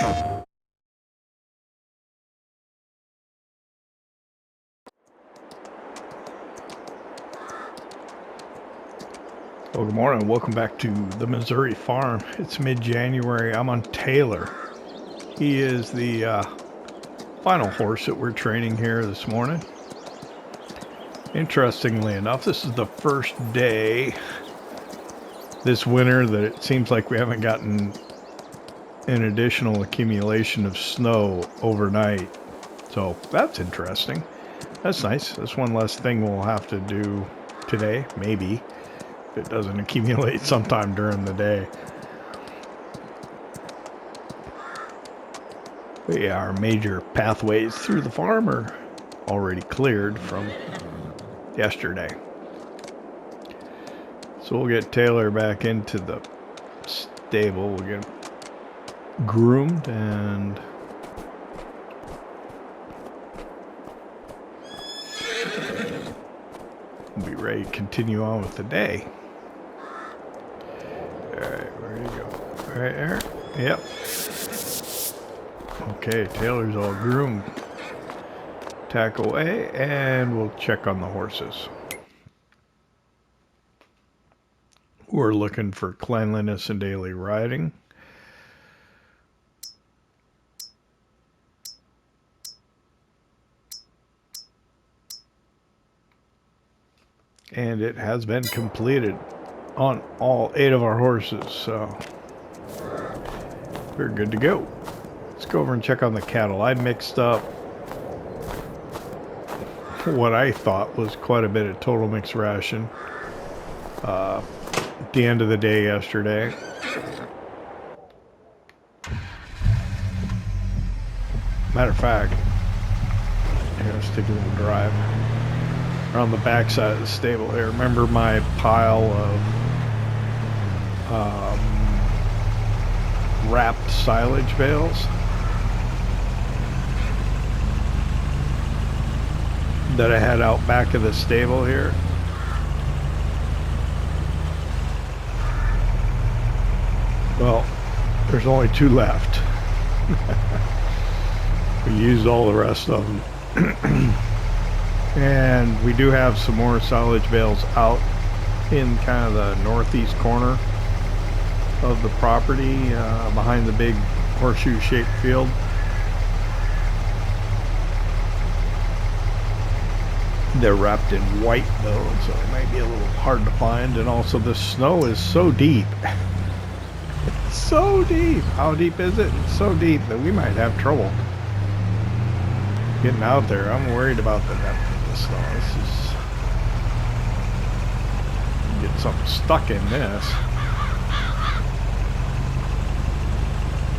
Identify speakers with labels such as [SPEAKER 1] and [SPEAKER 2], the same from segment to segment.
[SPEAKER 1] Well, good morning. Welcome back to the Missouri farm. It's mid-January. I'm on Taylor. He is the final horse that we're training here this morning. Interestingly enough, this is the first day this winter that it seems like we haven't gotten an additional accumulation of snow overnight. So that's interesting. That's nice. That's one less thing we'll have to do today, maybe. It doesn't accumulate sometime during the day. But yeah, our major pathways through the farm are already cleared from yesterday. So we'll get Taylor back into the stable. We'll get him groomed and we'll be ready to continue on with the day. Alright, where do you go? Right there? Yep. Okay, Taylor's all groomed. Tack away, and we'll check on the horses. We're looking for cleanliness and daily riding. And it has been completed on all 8 of our horses, so we're good to go. Let's go over and check on the cattle. I mixed up what I thought was quite a bit of total mixed ration at the end of the day yesterday. Matter of fact, here, let's take a little drive around the back side of the stable here. Remember my pile of wrapped silage bales that I had out back of the stable here? Well, there's only 2 left. We used all the rest of them. And we do have some more silage bales out in kind of the northeast corner of the property, behind the big horseshoe-shaped field. They're wrapped in white though, so it might be a little hard to find. And also the snow is so deep. It's so deep. How deep is it? It's so deep that we might have trouble getting out there. I'm worried about the depth of the snow. This is... get something stuck in this.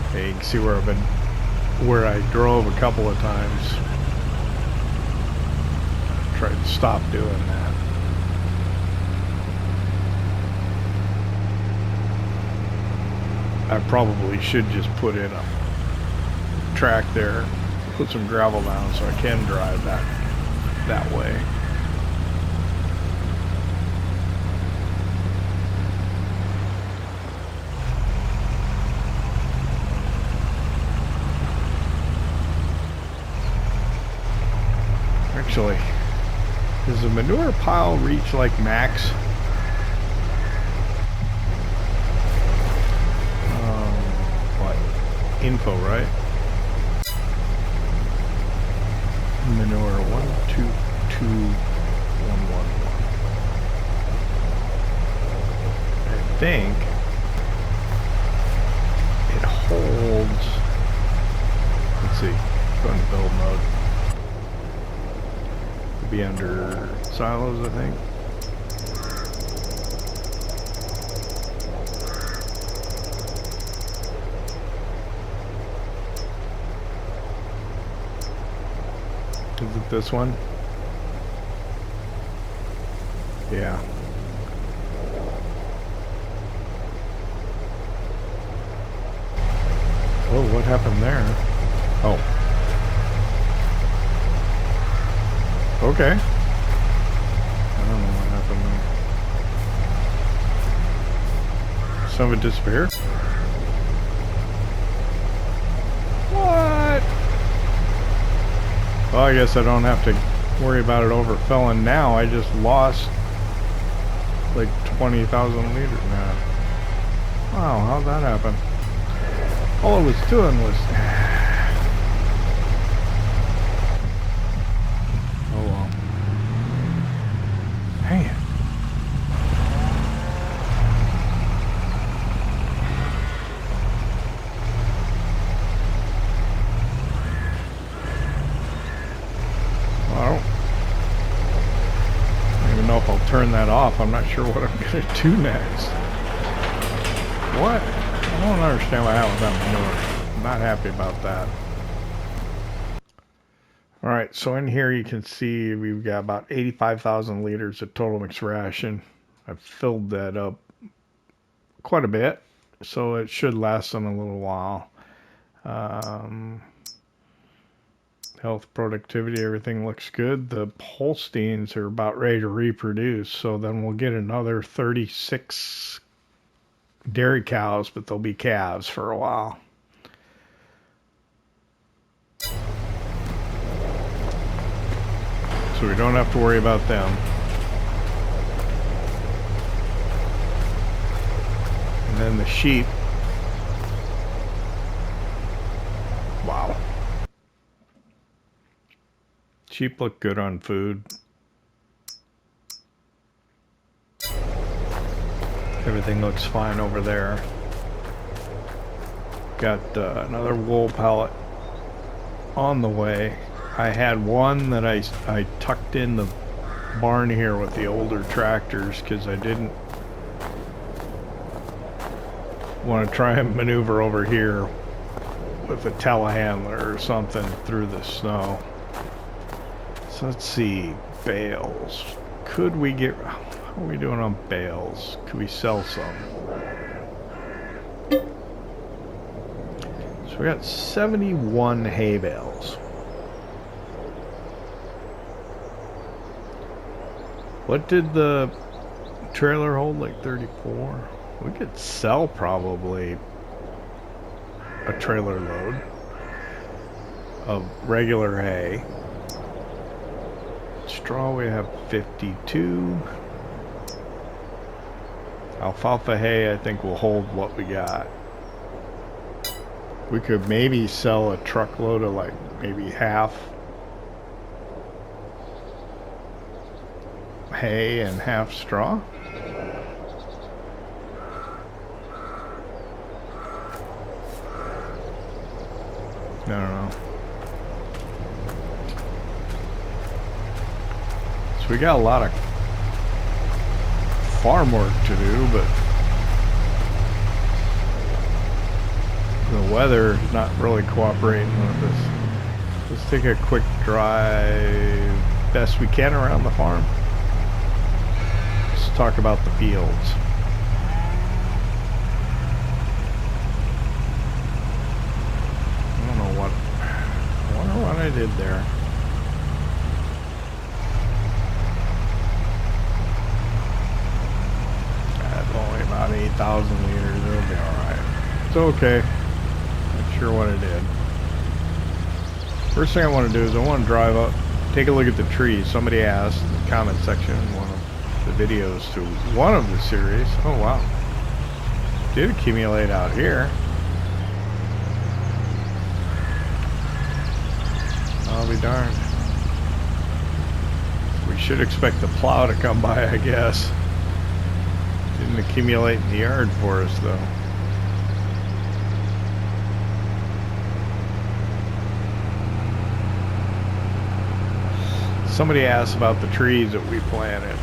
[SPEAKER 1] Okay, you can see where I drove a couple of times. Tried to stop doing that. I probably should just put in a track there, put some gravel down so I can drive that way. Actually, does the manure pile reach like max? What? Info, right? Manure 122111. I think it holds. Let's see. Go into build mode. Be under silos, I think. Is it this one? Yeah. Oh, what happened there? Oh. Okay. I don't know what happened there. Some of it disappeared. Well, I guess I don't have to worry about it overfilling now. I just lost like 20,000 liters now. Wow, how'd that happen? All it was doing was... Oh well. Dang it. If I'll turn that off. I'm not sure what I'm going to do next. What? I don't understand what happened with that manure. I'm not happy about that. Alright, so in here you can see we've got about 85,000 liters of total mixed ration. I've filled that up quite a bit, so it should last them a little while. Health, productivity, everything looks good. The Holsteins are about ready to reproduce, so then we'll get another 36 dairy cows, but they'll be calves for a while. So we don't have to worry about them. And then the sheep. Wow. Sheep look good on food. Everything looks fine over there. Got another wool pallet on the way. I had one that I tucked in the barn here with the older tractors because I didn't want to try and maneuver over here with a telehandler or something through the snow. So let's see, bales. Could we get, how are we doing on bales? Could we sell some? So we got 71 hay bales. What did the trailer hold? Like 34? We could sell probably a trailer load of regular hay. Straw we have 52. Alfalfa hay I think will hold what we got. We could maybe sell a truckload of like maybe half hay and half straw. I don't know. So we got a lot of farm work to do, but the weather is not really cooperating with us. Let's take a quick drive best we can around the farm. Let's talk about the fields. I don't know what, I wonder what I did there. That's only about 8,000 liters, it'll be alright. It's okay. Not sure what I did. First thing I want to do is I want to drive up, take a look at the trees. Somebody asked in the comment section in one of the videos to one of the series. Oh wow. Did accumulate out here. I'll be darned. We should expect the plow to come by, I guess. Didn't accumulate in the yard for us though. Somebody asked about the trees that we planted.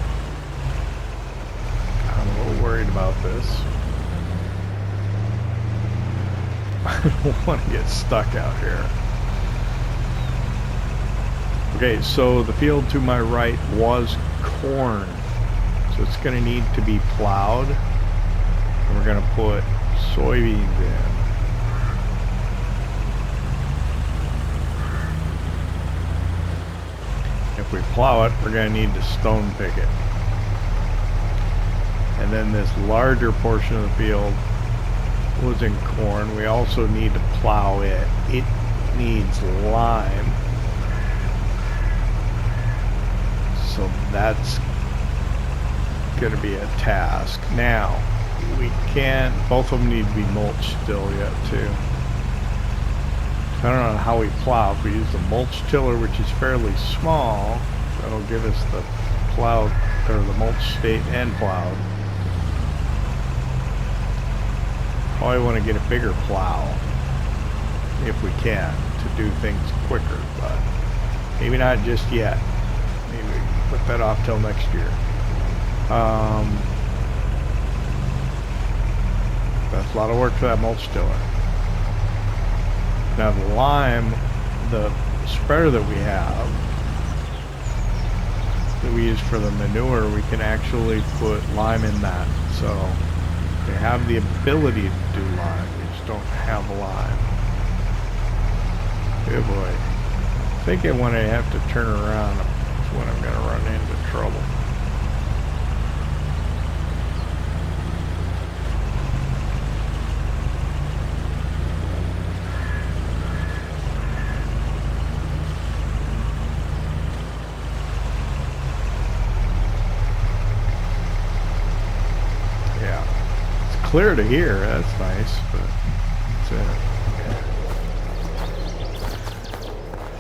[SPEAKER 1] I'm a little worried about this. I don't want to get stuck out here. Okay, so the field to my right was corn. So it's going to need to be plowed. And we're going to put soybeans in. If we plow it, we're going to need to stone pick it. And then this larger portion of the field was in corn. We also need to plow it. It needs lime. So that's going to be a task. Now, we can't, both of them need to be mulched still yet too. Depending on how we plow, if we use the mulch tiller, which is fairly small, that'll give us the plowed, or the mulch state and plowed. Probably want to get a bigger plow if we can to do things quicker, but maybe not just yet. Maybe we can put that off till next year. That's a lot of work for that mulch tiller. Now the lime, the spreader that we have, that we use for the manure, we can actually put lime in that. So they have the ability to do lime, we just don't have lime. Good boy. I think when I have to turn around is when I'm going to run into trouble. Clear to here, that's nice, but that's it.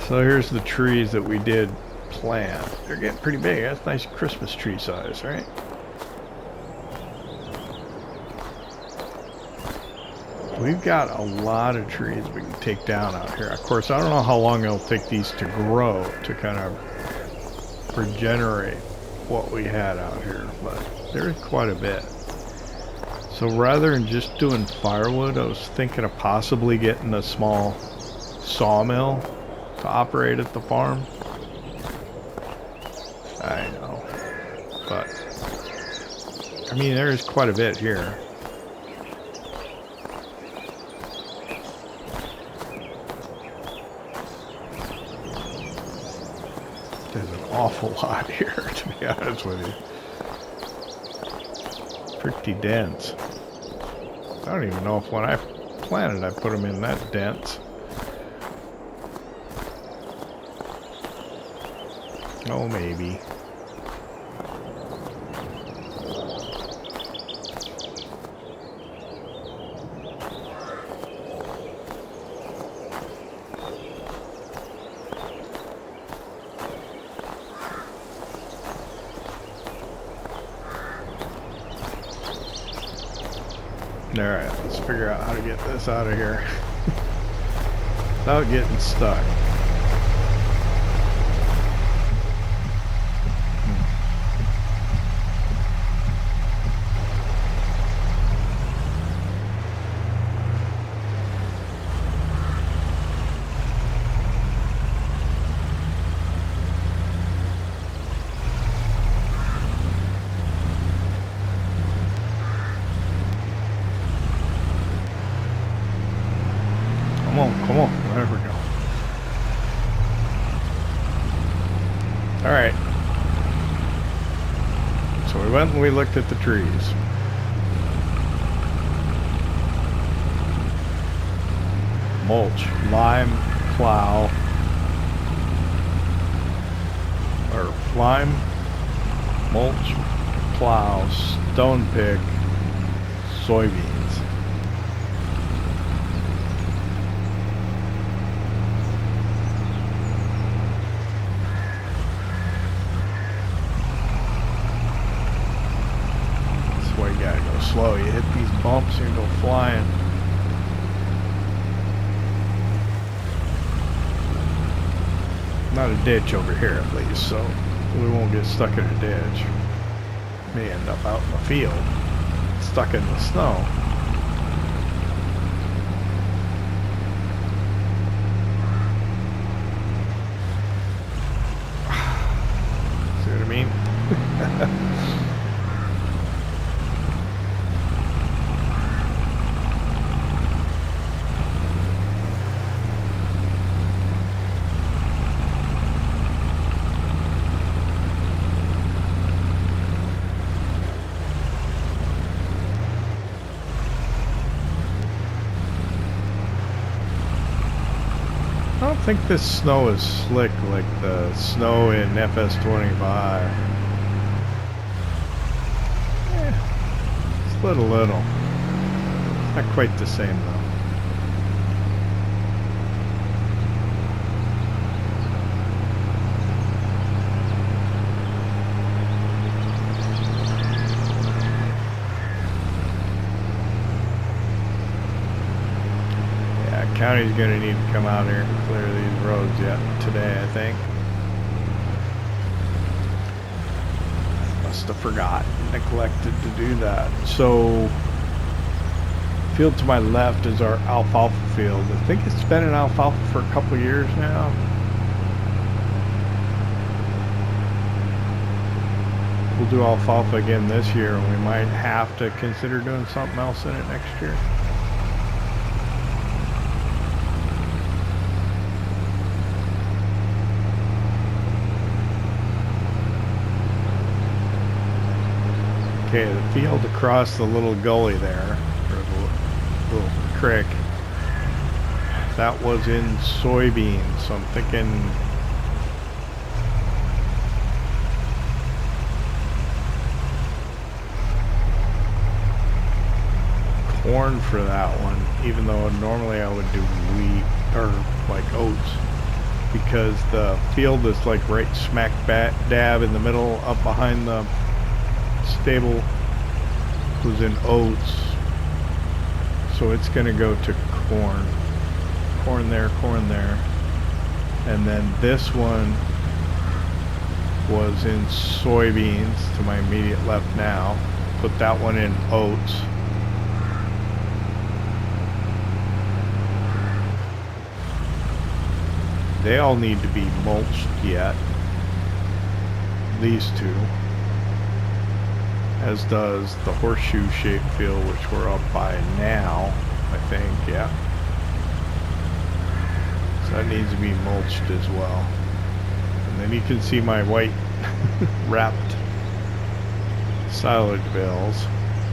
[SPEAKER 1] So here's the trees that we did plant. They're getting pretty big. That's nice Christmas tree size, right? We've got a lot of trees we can take down out here. Of course, I don't know how long it'll take these to grow to kind of regenerate what we had out here, but there's quite a bit. So rather than just doing firewood, I was thinking of possibly getting a small sawmill to operate at the farm. I know, but I mean, there's quite a bit here. There's an awful lot here, to be honest with you. Pretty dense. I don't even know if when I planted I put them in that dense. Oh, maybe. Alright, let's figure out how to get this out of here without getting stuck. Come on, there we go. Alright. So we went and we looked at the trees. Mulch, lime, plow, or lime, mulch, plow, stone pick, soybeans. You gotta go slow. You hit these bumps and you go flying. Not a ditch over here at least, so we won't get stuck in a ditch. May end up out in the field, stuck in the snow. See what I mean? I don't think this snow is slick like the snow in FS25. It's a little. Not quite the same though. County's going to need to come out here and clear these roads yet today, I think. Must have forgot, neglected to do that. So, field to my left is our alfalfa field. I think it's been an alfalfa for a couple years now. We'll do alfalfa again this year, and we might have to consider doing something else in it next year. Okay, the field across the little gully there, or the little creek, that was in soybeans, so I'm thinking corn for that one, even though normally I would do wheat or like oats, because the field is like right smack dab in the middle up behind the stable was in oats, so it's going to go to corn there, and then this one was in soybeans to my immediate left now. Put that one in oats. They all need to be mulched yet, these two, as does the horseshoe shaped field, which we're up by now, I think. Yeah, so that needs to be mulched as well. And then you can see my white wrapped silage bales.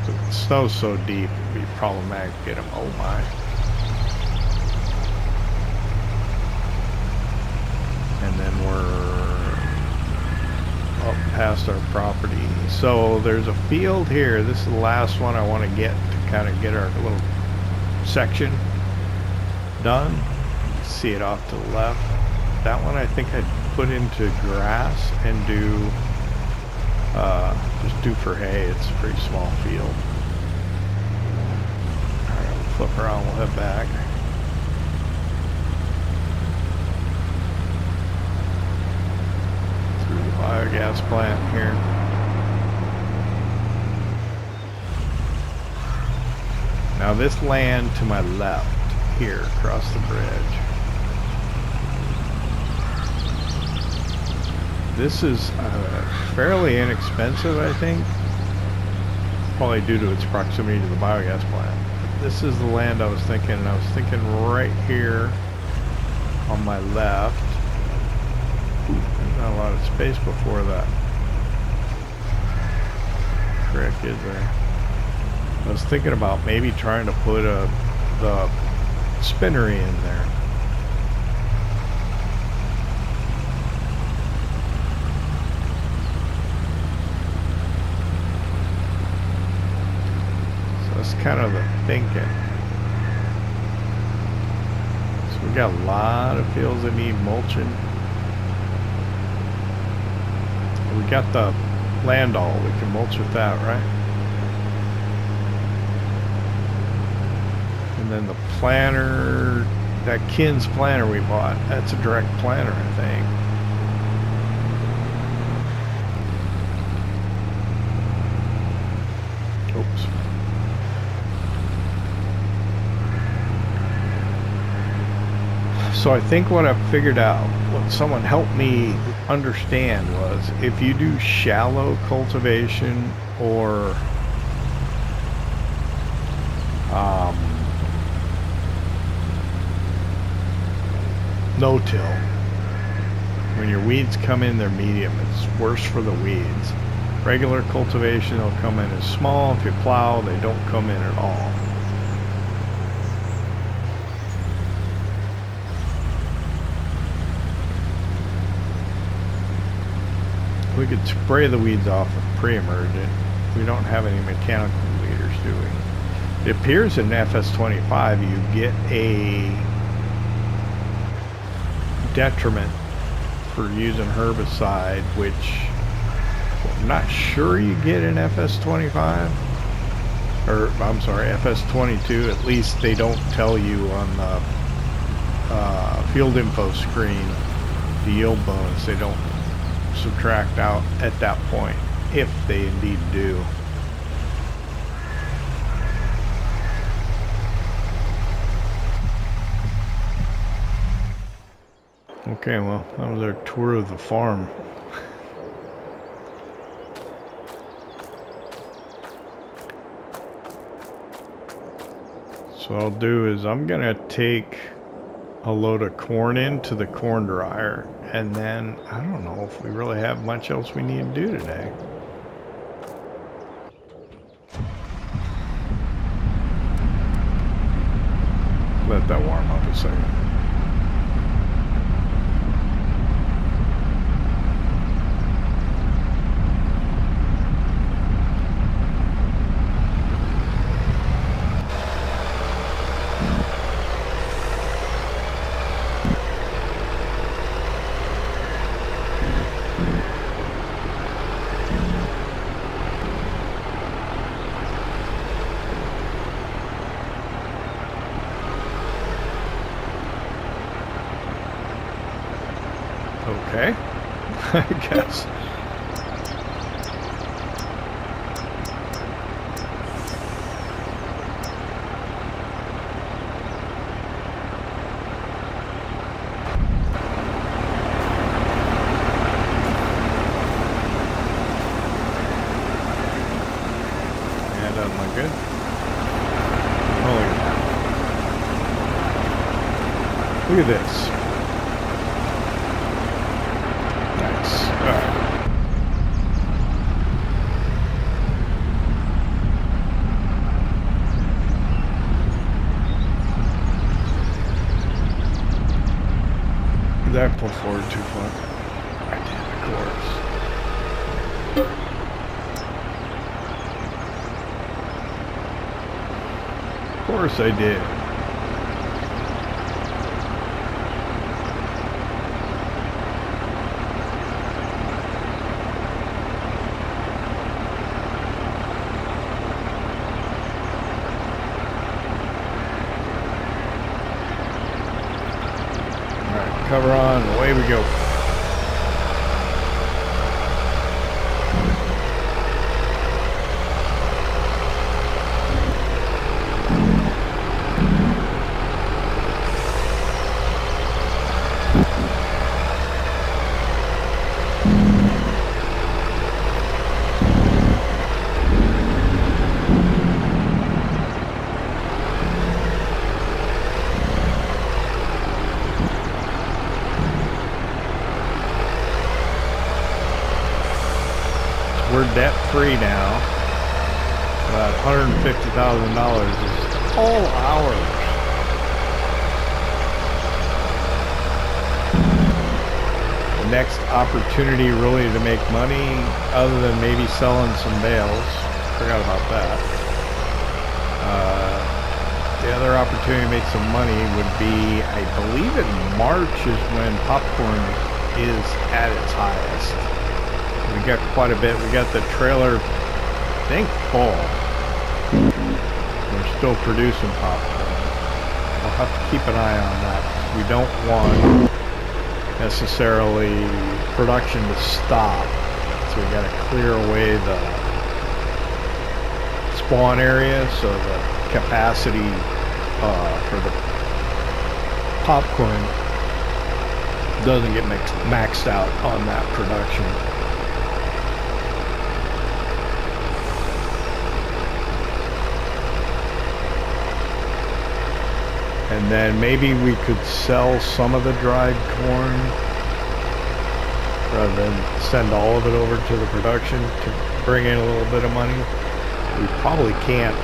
[SPEAKER 1] The snow's so deep, it'd be problematic to get them. Oh my. And then we're up past our property. So there's a field here. This is the last one I want to get to kind of get our little section done. See it off to the left. That one I think I'd put into grass and do just do for hay. It's a pretty small field. Alright, we'll flip around, we'll head back. Biogas plant here. Now this land to my left here across the bridge, this is fairly inexpensive, I think, probably due to its proximity to the biogas plant. But this is the land I was thinking, and I was thinking right here on my left. Not a lot of space before that creek, is there? I was thinking about maybe trying to put the spinnery in there. So that's kind of the thinking. So we got a lot of fields that need mulching. We got the landall, we can mulch with that, right? And then the planter, that Kins planter we bought, that's a direct planter, I think. Oops. So I think what I figured out, what someone helped me understand, was if you do shallow cultivation or no-till, when your weeds come in, they're medium. It's worse for the weeds. Regular cultivation, they'll come in as small. If you plow, they don't come in at all. We could spray the weeds off with pre-emergent. We don't have any mechanical leaders, do we? It appears in FS25 you get a detriment for using herbicide, which I'm not sure you get in FS25. Or, I'm sorry, FS22. At least they don't tell you on the field info screen the yield bonus. They don't subtract out at that point, if they indeed do. Okay, well, that was our tour of the farm. So what I'll do is I'm gonna take a load of corn into the corn dryer, and then I don't know if we really have much else we need to do today. Let that warm up a second. Okay, I guess. Yeah, that doesn't look good. Oh, look at this. Did I pull forward too far? I did, of course. Of course I did. Cover on, away we go. We're debt free now. About $150,000 is all ours. The next opportunity really to make money, other than maybe selling some bales, forgot about that. The other opportunity to make some money would be, I believe in March is when popcorn is at its highest. We got quite a bit. We got the trailer, I think, full. We're still producing popcorn. We'll have to keep an eye on that. We don't want necessarily production to stop. So we got to clear away the spawn area so the capacity for the popcorn doesn't get maxed out on that production. And then maybe we could sell some of the dried corn rather than send all of it over to the production to bring in a little bit of money. We probably can't,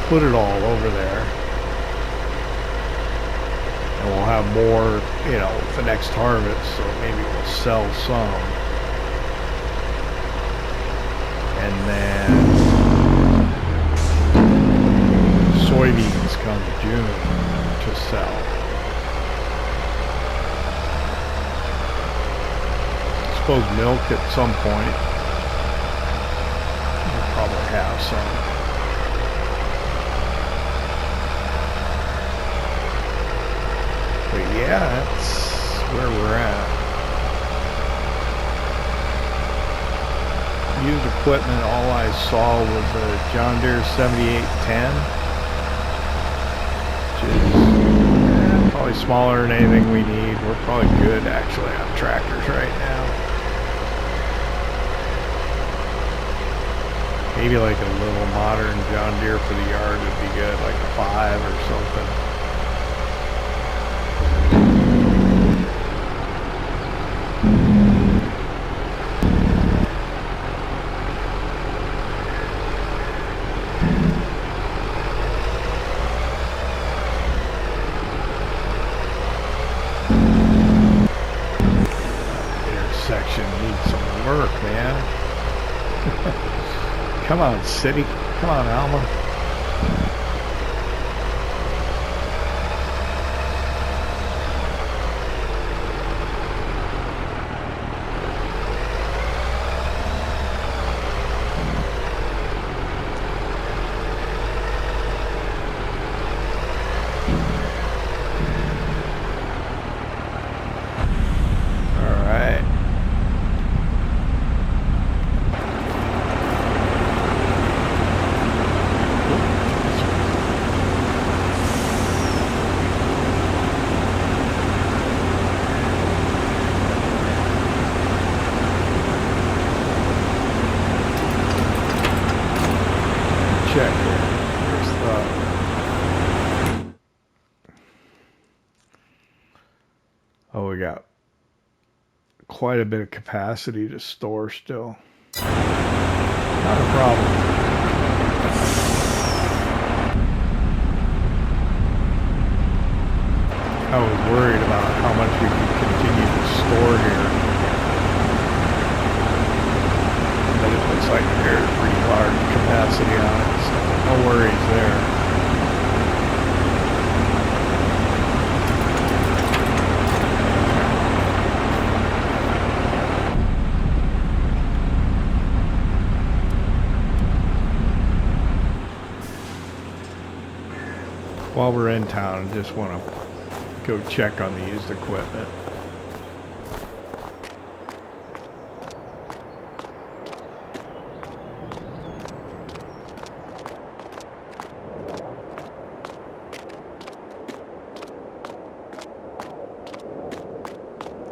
[SPEAKER 1] put it all over there. And we'll have more, you know, with the next harvest, so maybe we'll sell some. And then soybeans come June to sell. I suppose milk at some point. We'll probably have some. But yeah, that's where we're at. Used equipment, all I saw was a John Deere 7810, which is probably smaller than anything we need. We're probably good actually on tractors right now. Maybe like a little modern John Deere for the yard would be good, like a 5 or something. Come on, city. Come on, Alma. Oh, we got quite a bit of capacity to store still. Not a problem. I was worried about how much we could continue to store here. But it looks like there's pretty large capacity on it, so no worries there. While we're in town, I just want to go check on the used equipment.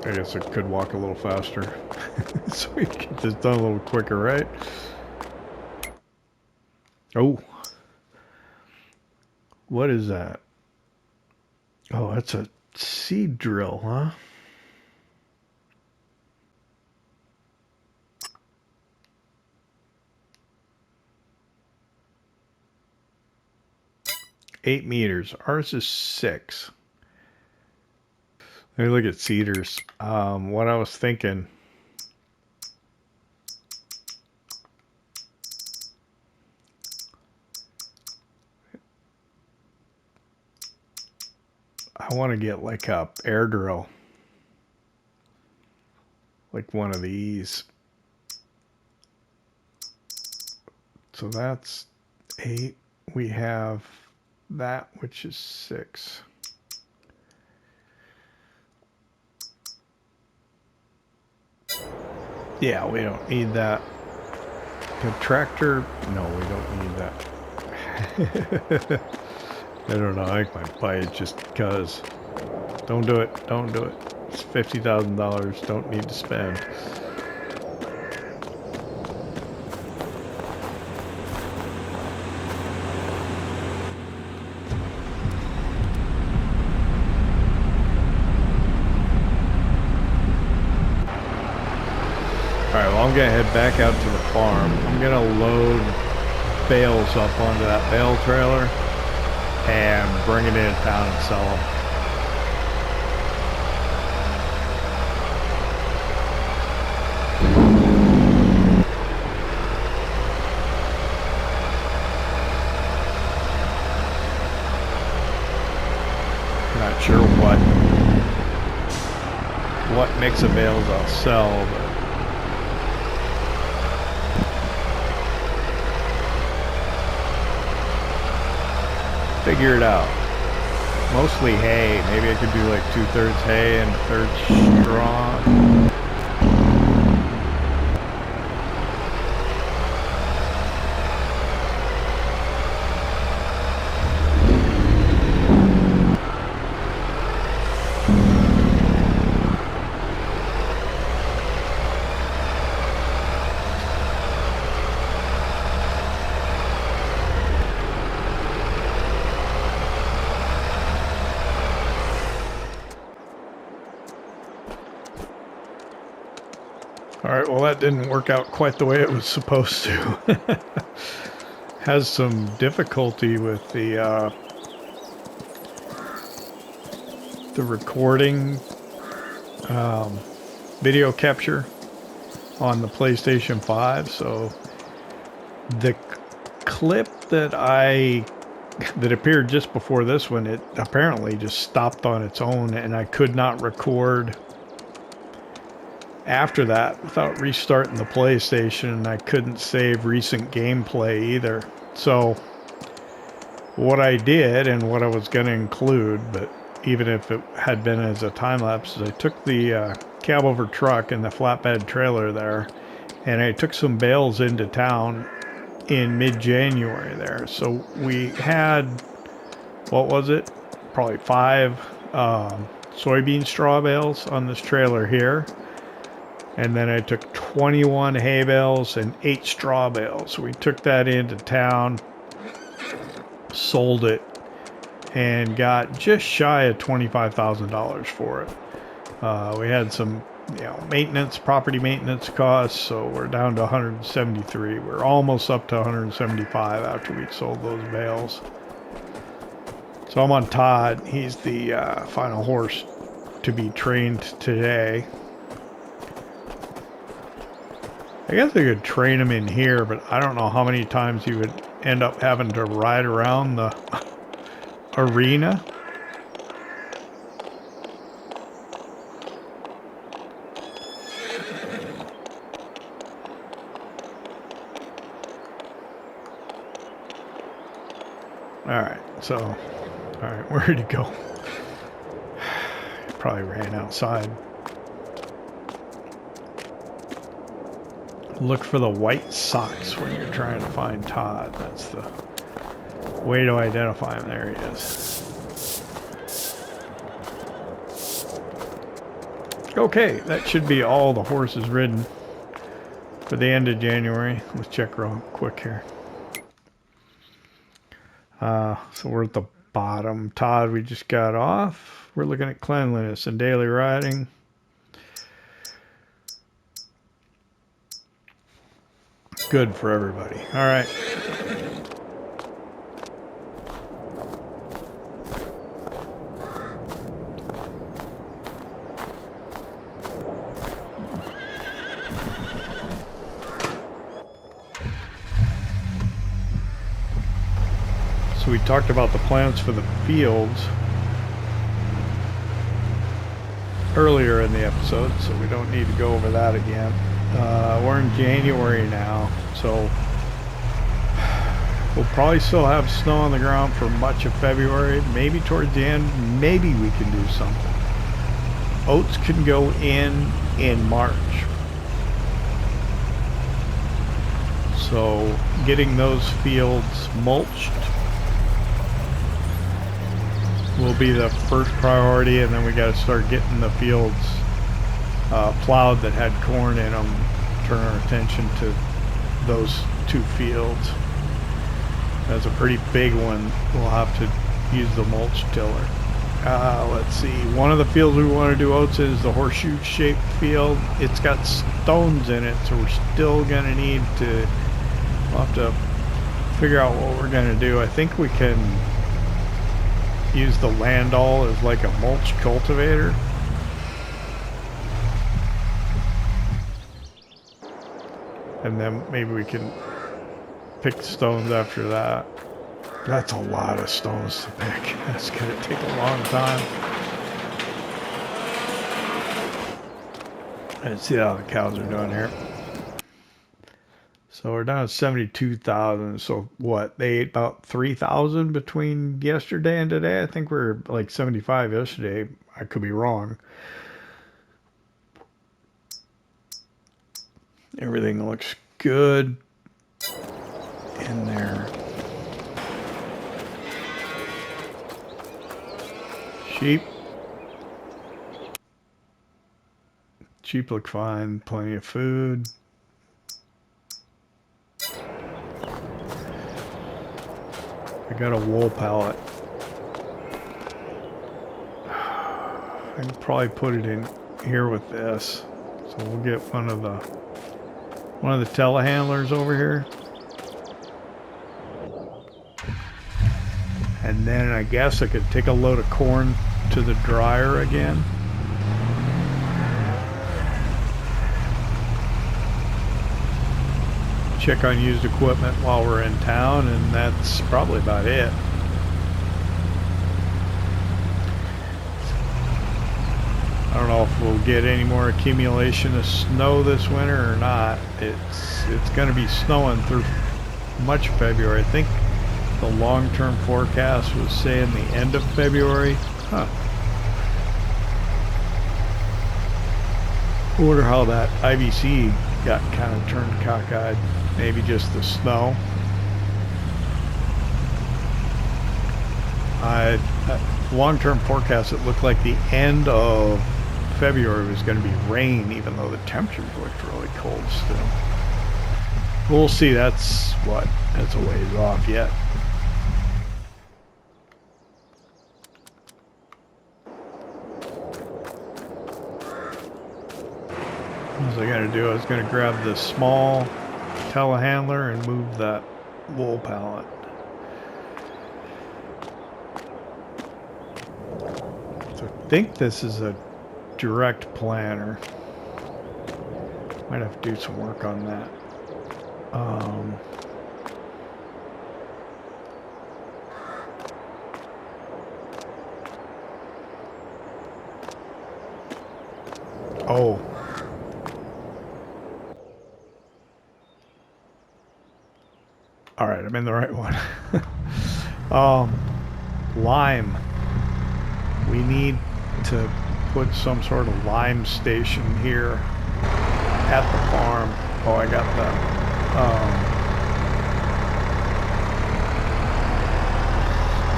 [SPEAKER 1] I guess I could walk a little faster so we can get this done a little quicker, right? Oh. What is that? Oh, that's a seed drill, huh? $8 meters. Ours is 6. Let me look at seeders. What I was thinking. I want to get like a air drill, like one of these. So that's 8. We have that, which is 6. Yeah, we don't need that. The tractor, no, we don't need that. I don't know, I might buy it just because. Don't do it, don't do it. It's $50,000, don't need to spend. Alright, well I'm gonna head back out to the farm. I'm gonna load bales up onto that bale trailer and bring it into town and sell them. Not sure what mix of bales I'll sell, but figure it out. Mostly hay. Maybe I could do like 2/3 hay and 1/3 straw. Alright, well that didn't work out quite the way it was supposed to. Has some difficulty with the recording video capture on the PlayStation 5, so the clip that appeared just before this one, it apparently just stopped on its own, and I could not record after that without restarting the PlayStation, and I couldn't save recent gameplay either. So what I did, and what I was going to include, but even if it had been as a time lapse, is I took the cab over truck and the flatbed trailer there, and I took some bales into town in mid-January there. So we had, what was it, probably 5 soybean straw bales on this trailer here. And then I took 21 hay bales and 8 straw bales. We took that into town, sold it, and got just shy of $25,000 for it. We had some, maintenance, property maintenance costs, so we're down to 173. We're almost up to 175 after we sold those bales. So I'm on Todd. He's the final horse to be trained today. I guess I could train him in here, but I don't know how many times he would end up having to ride around the arena. Alright, where'd he go? He probably ran outside. Look for the white socks when you're trying to find Todd. That's the way to identify him. There he is. Okay, that should be all the horses ridden for the end of January. Let's check real quick here. So we're at the bottom. Todd, we just got off. We're looking at cleanliness and daily riding. Good for everybody. All right. So we talked about the plans for the fields earlier in the episode, so we don't need to go over that again. We're in January now, so we'll probably still have snow on the ground for much of February. Maybe towards the end, maybe we can do something. Oats can go in March. So getting those fields mulched will be the first priority, and then we got to start getting the fields plowed that had corn in them. Turn our attention to those 2 fields. That's a pretty big one. We'll have to use the mulch tiller. Let's see. One of the fields we want to do oats in is the horseshoe shaped field. It's got stones in it, so we're still going to need to, we'll have to figure out what we're going to do. I think we can use the landall as like a mulch cultivator. And then maybe we can pick stones after that. That's a lot of stones to pick. That's gonna take a long time. Let's see how the cows are doing here. So we're down to 72,000. So what? They ate about 3,000 between yesterday and today. I think we're like 75 yesterday. I could be wrong. Everything looks good in there. Sheep. Sheep look fine. Plenty of food. I got a wool pallet. I can probably put it in here with this. So we'll get one of the telehandlers over here. And then I guess I could take a load of corn to the dryer again. Check on used equipment while we're in town, and that's probably about it. I don't know if we'll get any more accumulation of snow this winter or not. It's going to be snowing through much of February. I think the long-term forecast was saying the end of February. Huh. I wonder how that IVC got kind of turned cockeyed. Maybe just the snow. Long-term forecast, it looked like the end of February was going to be rain, even though the temperatures looked really cold still. We'll see. That's a ways off yet. What was I going to do? I was going to grab the small telehandler and move that wool pallet. So I think this is a direct planter. Might have to do some work on that. Oh. All right, I'm in the right one. Lime. We need to put some sort of lime station here at the farm. Oh, I got the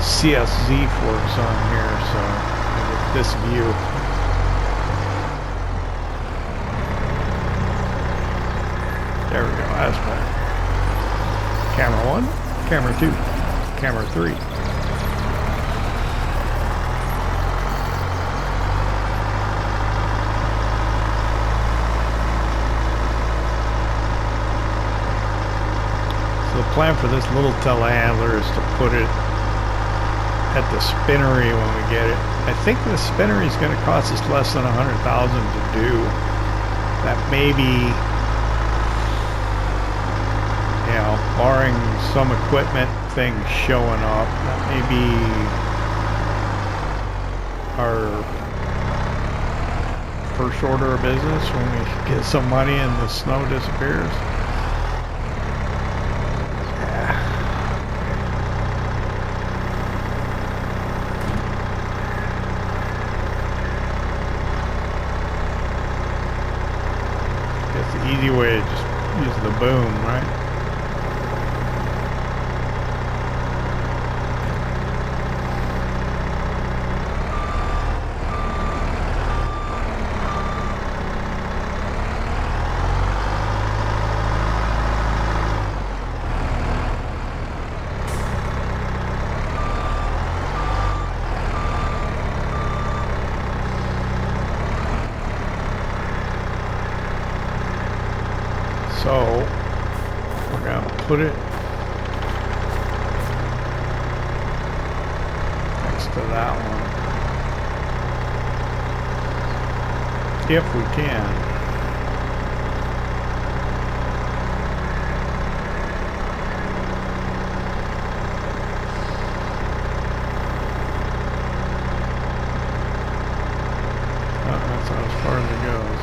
[SPEAKER 1] CSZ forks on here, so I get this view. There we go, that's better. Camera 1, camera 2, camera 3. So the plan for this little telehandler is to put it at the spinnery when we get it. I think the spinnery is going to cost us less than $100,000 to do. That may be, you know, barring some equipment thing showing up, that may be our first order of business when we get some money and the snow disappears. Easy way to just use the boom, right? So we're going to put it next to that one, if we can. That's not as far as it goes.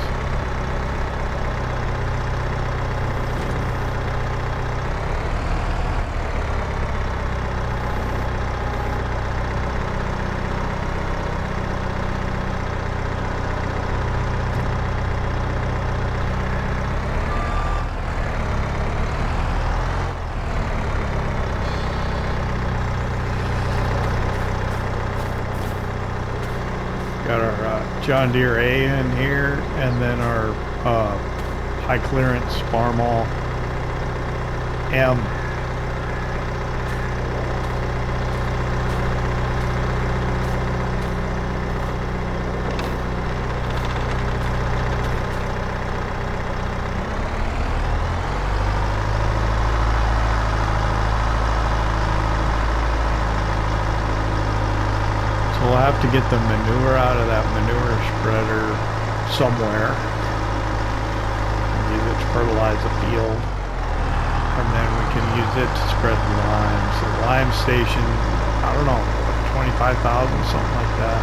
[SPEAKER 1] Got our John Deere A in here, and then our high clearance Farmall M. We'll have to get the manure out of that manure spreader somewhere. Use it to fertilize the field. And then we can use it to spread the lime. So the lime station, I don't know, like 25,000, something like that.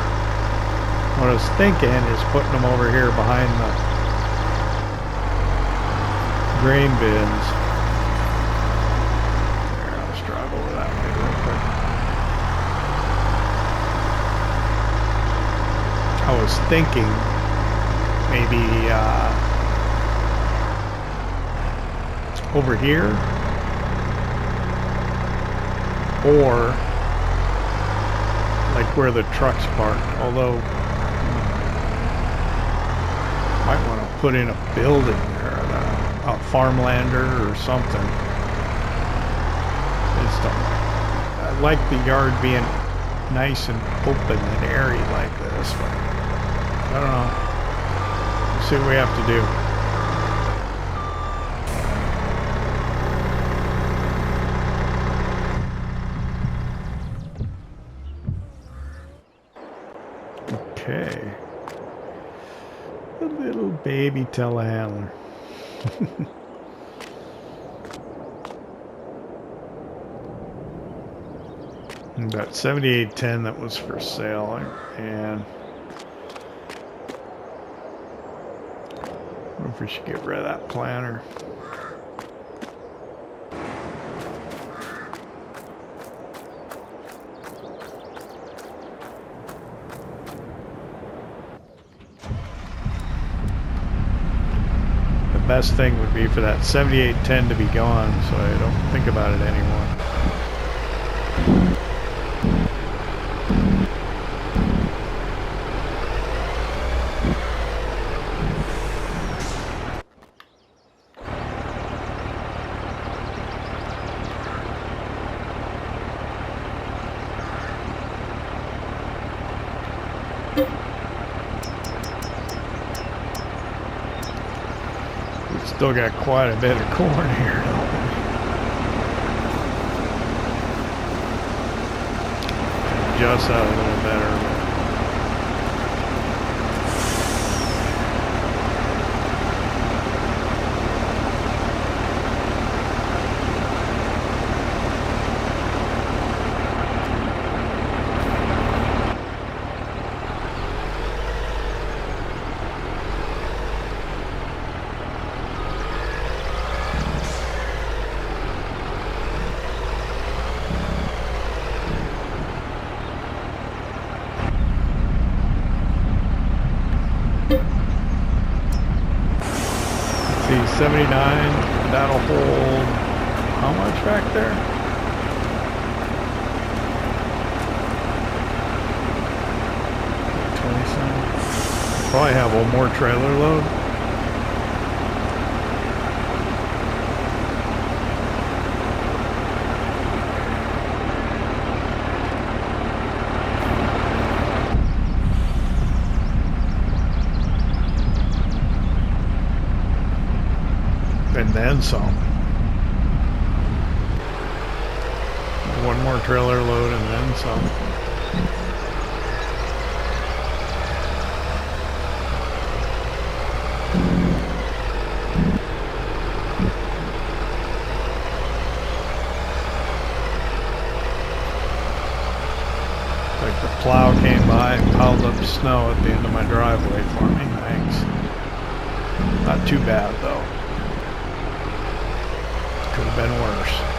[SPEAKER 1] What I was thinking is putting them over here behind the grain bins. There, I'll just drive over that way real quick. I was thinking maybe over here, or like where the trucks parked, although might want to put in a building there, a farmlander or something. I like the yard being nice and open and airy like this, but I don't know. We'll see what we have to do. Okay. A little baby telehandler. Got 7810 that was for sale, and I wonder if we should get rid of that planter. The best thing would be for that 7810 to be gone, so I don't think about it anymore. Still got quite a bit of corn here. Adjust that a little better. See, 79, that'll hold how much back there? Probably have one more trailer load. And then some. One more trailer load and then some. Like the plow came by guy piled up snow at the end of my driveway for me. Thanks. Not too bad though. Could have been worse.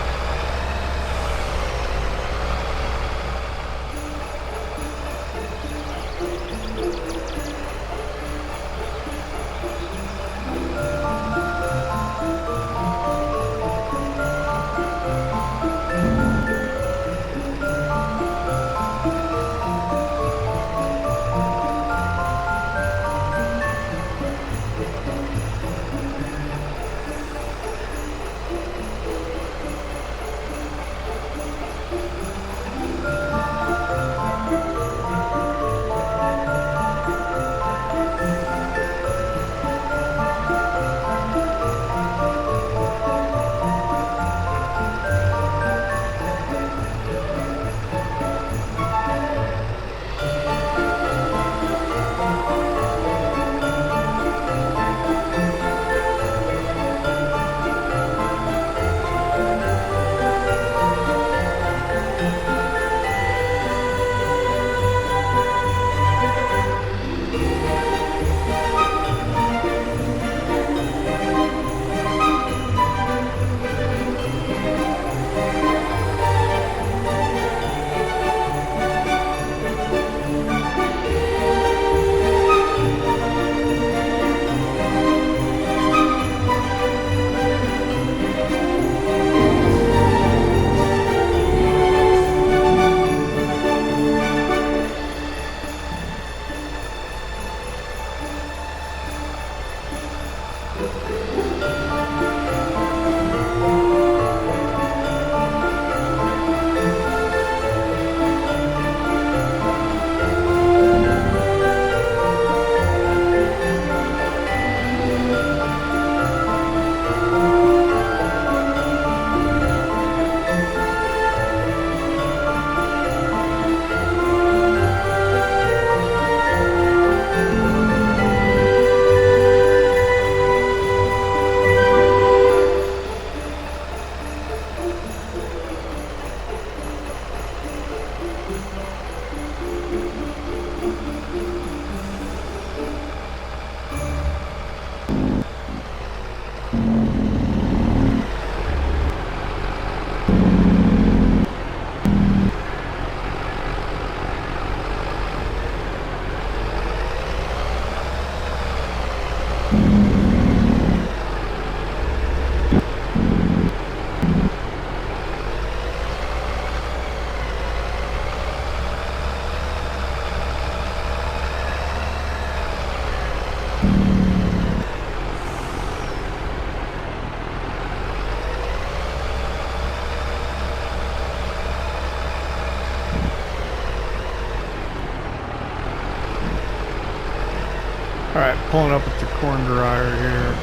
[SPEAKER 1] Alright, pulling up at the corn dryer here.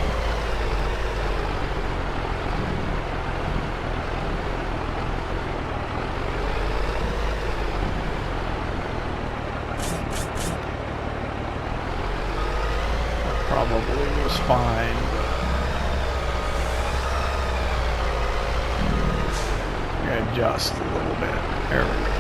[SPEAKER 1] That probably was fine. Adjust a little bit. There we go.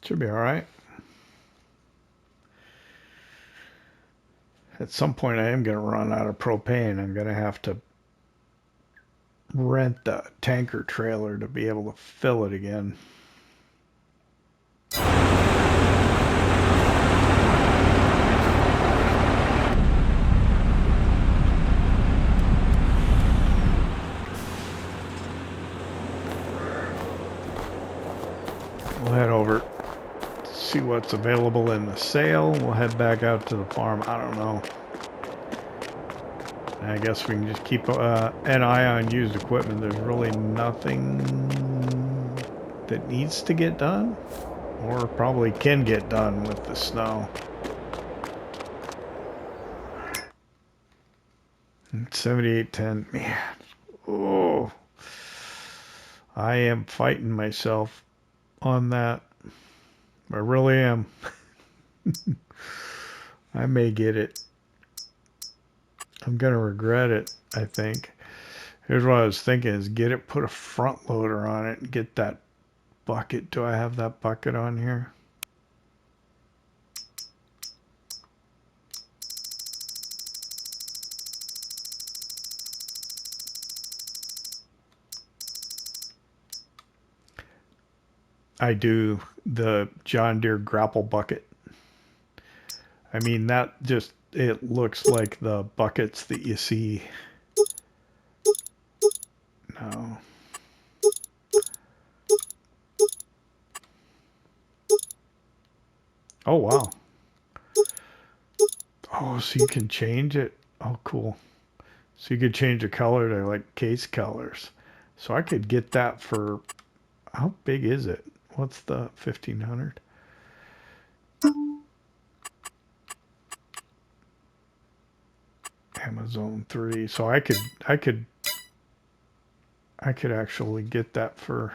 [SPEAKER 1] Should be all right. At some point I am going to run out of propane. I'm going to have to rent the tanker trailer to be able to fill it again. head over, see what's available in the sale. We'll head back out to the farm. I don't know. I guess we can just keep an eye on used equipment. There's really nothing that needs to get done, or probably can get done with the snow. 7810, man. Oh, I am fighting myself on that. I really am. I may get it. I'm gonna regret it, I think. Here's what I was thinking is get it, put a front loader on it, and get that bucket. Do I have that bucket on here? I do, the John Deere grapple bucket. I mean, that just, it looks like the buckets that you see. No. Oh, wow. Oh, so you can change it. Oh, cool. So you could change the color to like case colors. So I could get that for, how big is it? What's the 1500? Amazon 3. So I could actually get that for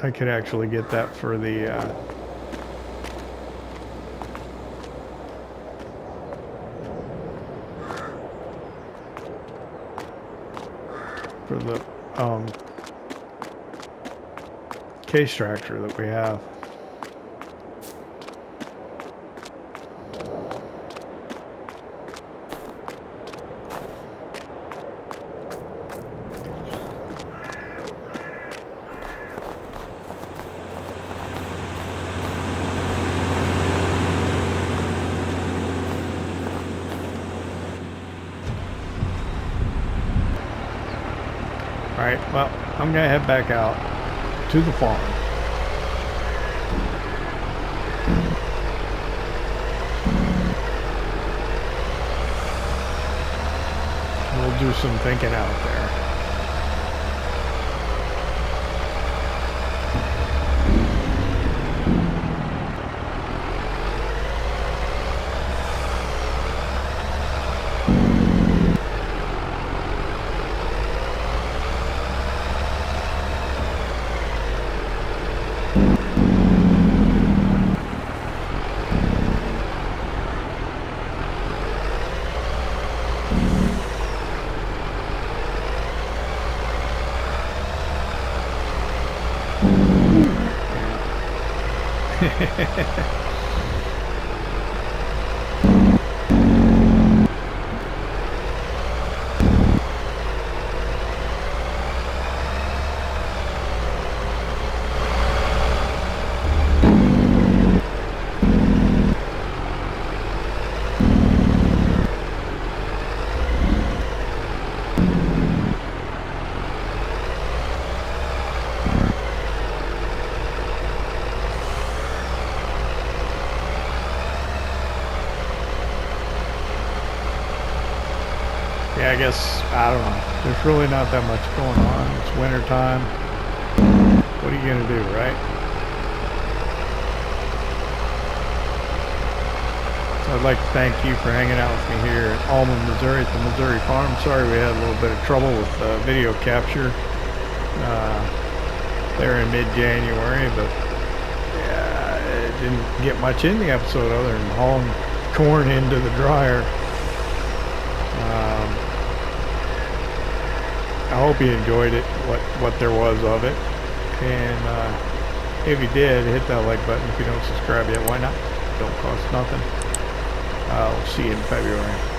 [SPEAKER 1] I could actually get that for the case tractor that we have. Alright, well, I'm going to head back out to the farm. We'll do some thinking out there. Yeah, I guess, I don't know. There's really not that much going on. It's winter time. What are you going to do, right? So I'd like to thank you for hanging out with me here in Alma, Missouri at the Missouri Farm. Sorry we had a little bit of trouble with video capture there in mid-January, but yeah, it didn't get much in the episode other than hauling corn into the dryer. I hope you enjoyed it, what there was of it, and if you did, hit that like button. If you don't subscribe yet, why not? Don't cost nothing. I'll see you in February.